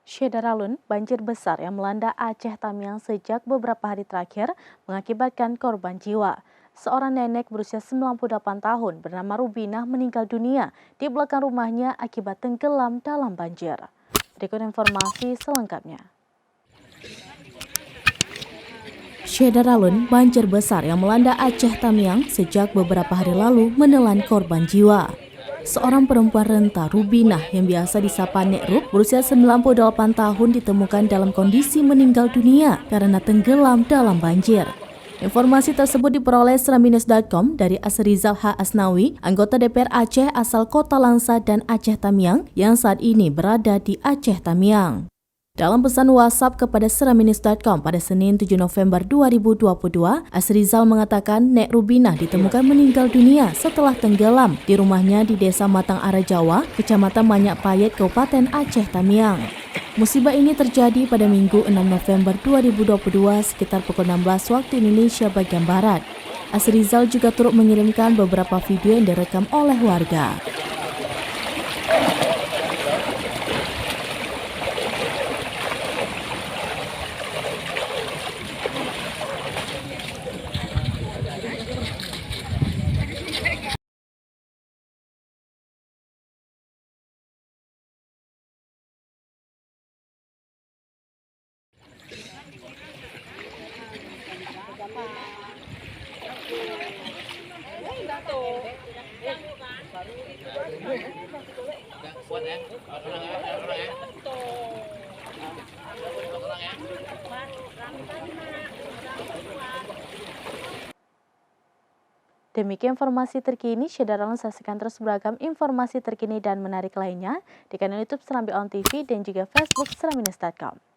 Syedaralun, banjir besar yang melanda Aceh Tamiang sejak beberapa hari terakhir mengakibatkan korban jiwa. Seorang nenek berusia 98 tahun bernama Rubinah meninggal dunia di belakang rumahnya akibat tenggelam dalam banjir. Berikut informasi selengkapnya. Syedaralun, banjir besar yang melanda Aceh Tamiang sejak beberapa hari lalu menelan korban jiwa. Seorang perempuan renta, Rubinah, yang biasa disapa Nek Rub, berusia 98 tahun ditemukan dalam kondisi meninggal dunia karena tenggelam dalam banjir. Informasi tersebut diperoleh seraminus.com dari Asrizal H. Asnawi, anggota DPR Aceh asal Kota Langsa dan Aceh Tamiang yang saat ini berada di Aceh Tamiang. Dalam pesan WhatsApp kepada seraminus.com pada Senin 7 November 2022, Asrizal mengatakan Nek Rubinah ditemukan meninggal dunia setelah tenggelam di rumahnya di Desa Matang Ara Jawa, Kecamatan Manyak Payet, Kabupaten Aceh Tamiang. Musibah ini terjadi pada Minggu 6 November 2022 sekitar pukul 16 waktu Indonesia bagian Barat. Asrizal juga turut mengirimkan beberapa video yang direkam oleh warga. Demikian informasi terkini, Syedaralun saksikan terus beragam informasi terkini dan menarik lainnya di kanal YouTube Serambi On TV dan juga Facebook seraminus.com.